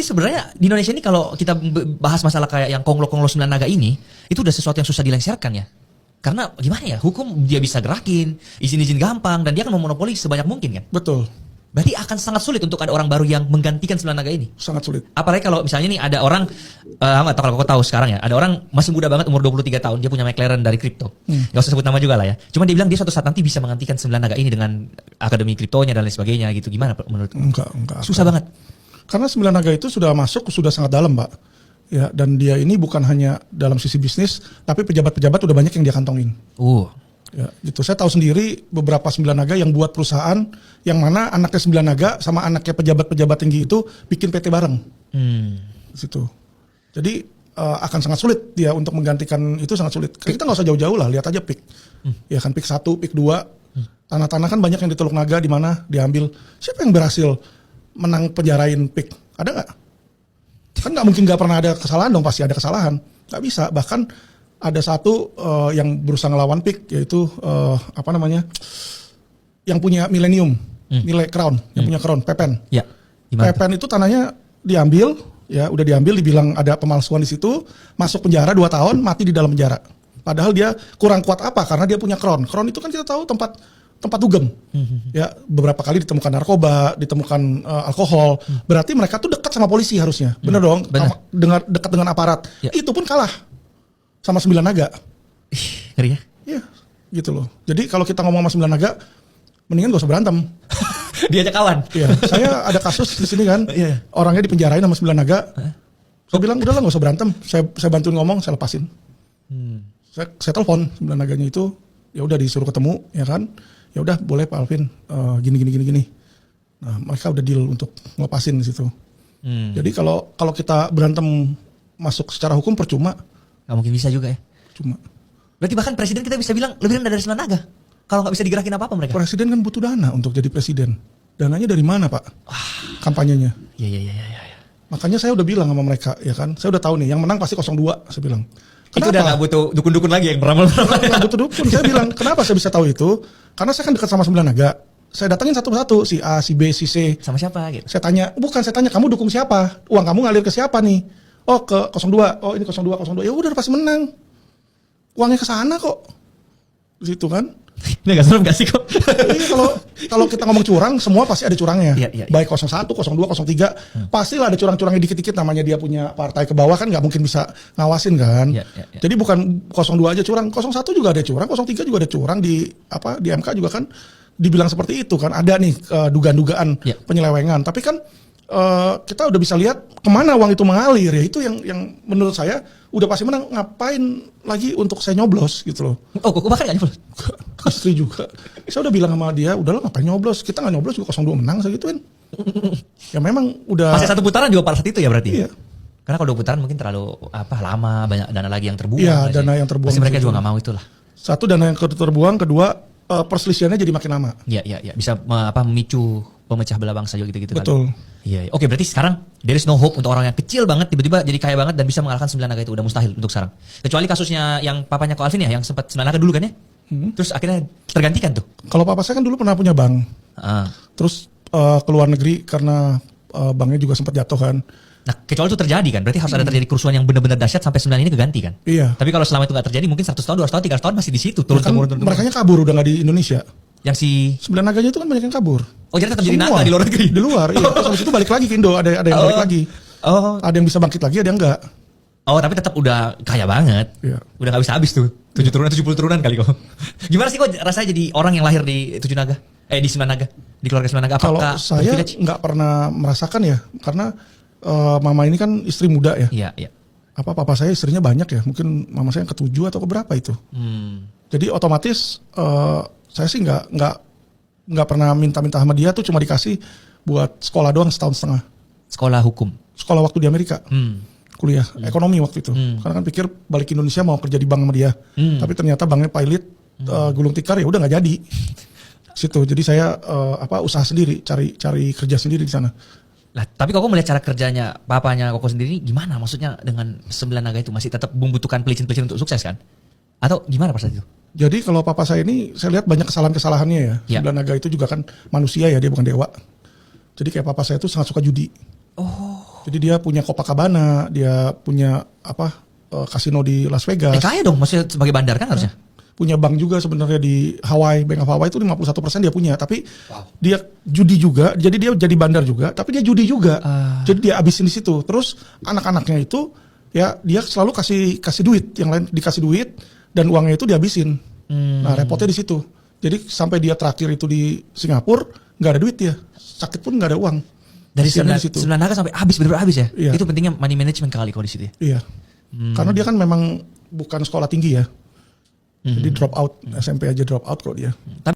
sebenarnya di Indonesia ini kalau kita bahas masalah kayak yang konglo-konglo 9 naga ini, itu udah sesuatu yang susah dilengsarkan ya. Karena gimana ya, hukum dia bisa gerakin, izin-izin gampang, dan dia akan memonopoli sebanyak mungkin kan. Betul. Berarti akan sangat sulit untuk ada orang baru yang menggantikan 9 naga ini. Sangat sulit. Apalagi kalau misalnya nih ada orang, nggak tahu kalau kau tahu sekarang ya, ada orang masih muda banget umur 23 tahun, dia punya McLaren dari kripto. Gak usah sebut nama juga lah ya. Cuma dia bilang dia suatu saat nanti bisa menggantikan 9 naga ini dengan akademi kriptonya dan lain sebagainya gitu. Gimana menurut? Enggak. Susah banget. Karena 9 naga itu sudah masuk, sudah sangat dalam, Pak. Ya, dan dia ini bukan hanya dalam sisi bisnis, tapi pejabat-pejabat udah banyak yang dia kantongin. Ya, gitu. Saya tahu sendiri beberapa 9 naga yang buat perusahaan yang mana anaknya 9 naga sama anaknya pejabat-pejabat tinggi itu bikin PT bareng. Situ. Jadi akan sangat sulit dia untuk menggantikan itu, sangat sulit. Kita nggak usah jauh-jauh lah, lihat aja PIK. Ya kan PIK 1, PIK 2. Tanah-tanah kan banyak yang di Teluk Naga di mana diambil. Siapa yang berhasil menang penjarain PIK? Ada nggak? Kan nggak mungkin nggak pernah ada kesalahan dong, pasti ada kesalahan. Nggak bisa. Bahkan ada satu yang berusaha ngelawan PIK, yaitu yang punya Millennium, nilai Crown, yang punya Crown, Pepen. Ya. Pepen itu tanahnya diambil, ya udah diambil, dibilang ada pemalsuan di situ, masuk penjara 2 tahun, mati di dalam penjara. Padahal dia kurang kuat apa? Karena dia punya Crown. Crown itu kan kita tahu tempat dugem. Ya, beberapa kali ditemukan narkoba, ditemukan alkohol. Berarti mereka tuh dekat sama polisi harusnya. Bener dong? Dekat dengan aparat. Ya. Itu pun kalah sama 9 naga. Ngeri ya? Iya, gitu loh. Jadi kalau kita ngomong sama 9 naga, mendingan gak usah berantem. Dia aja kawan. Iya, saya ada kasus di sini kan, orangnya dipenjarain sama 9 naga. Saya bilang udahlah gak usah berantem, saya bantuin ngomong, saya lepasin. Saya telepon 9 naganya itu, ya udah disuruh ketemu, ya kan. Ya udah boleh Pak Alvin, gini. Nah, mereka udah deal untuk ngelepasin di situ. Jadi kalau kita berantem masuk secara hukum percuma. Gak mungkin bisa juga ya. Cuma. Berarti bahkan presiden kita bisa bilang lebih rendah dari 9 naga. Kalau nggak bisa digerakin apa-apa mereka. Presiden kan butuh dana untuk jadi presiden. Dananya dari mana Pak? Kampanyenya. Iya. Makanya saya udah bilang sama mereka, ya kan. Saya udah tahu nih, yang menang pasti 02, saya bilang. Kenapa? Itu udah gak butuh dukun-dukun lagi yang beramal-beramal. Nggak butuh dukun. Saya bilang, kenapa saya bisa tahu itu? Karena saya kan dekat sama 9 naga. Saya datangin satu-satu, si A, si B, si C. Sama siapa gitu? Saya tanya, kamu dukung siapa? Uang kamu ngalir ke siapa nih? Oh ke 02, oh ini 02. Ya udah pasti menang. Uangnya ke sana kok. Di situ kan. Ini gak serem gak sih kok? Iya, kalau kita ngomong curang, semua pasti ada curangnya. Iya. Baik 01, 02, 03, pastilah ada curang-curangnya dikit-dikit, namanya dia punya partai ke bawah kan nggak mungkin bisa ngawasin kan. Iya. Jadi bukan 02 aja curang, 01 juga ada curang, 03 juga ada curang, di MK juga kan dibilang seperti itu kan. Ada nih dugaan-dugaan penyelewengan. Tapi kan kita udah bisa lihat kemana uang itu mengalir, ya itu yang menurut saya udah pasti menang. Ngapain lagi untuk saya nyoblos gitu loh. Oh, kok bahkan gak nyoblos? Istri juga. Saya udah bilang sama dia, udahlah ngapain nyoblos, kita gak nyoblos juga 02 menang, saya gituin. Ya memang udah. Masih 1 putaran juga pada saat itu ya berarti? Iya. Karena kalau 2 putaran mungkin terlalu lama, banyak dana lagi yang terbuang. Iya, dana yang terbuang. Pasti mereka juga gak mau itulah. Satu, dana yang terbuang, kedua perselisihannya jadi makin lama. Iya. Bisa memicu pemecah belah bangsa juga gitu-gitu. Betul. Iya. Oke, berarti sekarang there is no hope untuk orang yang kecil banget tiba-tiba jadi kaya banget dan bisa mengalahkan 9 naga itu. Udah mustahil untuk sekarang. Kecuali kasusnya yang papanya Ko Alvin ya, yang sempat 9 naga dulu kan ya. Terus akhirnya tergantikan tuh. Kalau papa saya kan dulu pernah punya bank. Terus ke luar negeri karena banknya juga sempat jatuh kan. Nah, kecuali itu terjadi kan, berarti harus ada terjadi kerusuhan yang benar-benar dahsyat sampai 9 ini keganti kan. Iya. Tapi kalau selama itu nggak terjadi, mungkin 100 tahun, 200 tahun, 300 tahun masih di situ turun kan turun. Mereka kabur udah nggak di Indonesia. Yang si 9 naganya itu kan banyak yang kabur. Oh, jadi tetap jadi naga di luar negeri. Di luar, iya. Terus habis itu balik lagi ke Indo, ada yang balik lagi. Ada yang bisa bangkit lagi, ada yang enggak. Oh, tapi tetap udah kaya banget. Iya. Udah nggak bisa habis tuh. 7 turunan, 70 turunan kali kok. Gimana sih kok rasanya jadi orang yang lahir di 7 naga? Di 9 naga, di keluarga 9 naga. Kalau saya nggak pernah merasakan ya, karena mama ini kan istri muda ya. Iya. Papa saya istrinya banyak ya, mungkin mama saya yang ke-7 atau keberapa itu. Jadi otomatis saya sih nggak pernah minta sama dia, tuh cuma dikasih buat sekolah doang setahun setengah. Sekolah hukum. Sekolah waktu di Amerika. Kuliah ekonomi waktu itu. Karena kan pikir balik Indonesia mau kerja di bank sama dia. Tapi ternyata banknya pilot gulung tikar, ya udah nggak jadi. Situ. Jadi saya usaha sendiri, cari kerja sendiri di sana. Lah, tapi Koko melihat cara kerjanya papanya Koko sendiri gimana? Maksudnya dengan 9 naga itu masih tetap membutuhkan pelicin-pelicin untuk sukses kan? Atau gimana pada saat itu? Jadi kalau papa saya ini, saya lihat banyak kesalahan-kesalahannya ya. 9 naga itu juga kan manusia ya, dia bukan dewa. Jadi kayak papa saya itu sangat suka judi. Jadi dia punya Copacabana, dia punya kasino di Las Vegas. Kaya dong, maksudnya sebagai bandar kan harusnya. Punya bank juga sebenarnya di Hawaii, Bank of Hawaii itu 51% dia punya, tapi dia judi juga, jadi dia jadi bandar juga, tapi dia judi juga. Jadi dia abisin di situ. Terus anak-anaknya itu ya dia selalu kasih duit, yang lain dikasih duit dan uangnya itu dihabisin. Nah, repotnya di situ. Jadi sampai dia terakhir itu di Singapura nggak ada duit dia, sakit pun nggak ada uang. Dari Kasiannya di situ. 9 naga sampai habis, bener-bener habis ya. Iya. Itu pentingnya money management kali kalau di situ ya. Iya. Karena dia kan memang bukan sekolah tinggi ya. Jadi drop out, SMP aja drop out kok dia.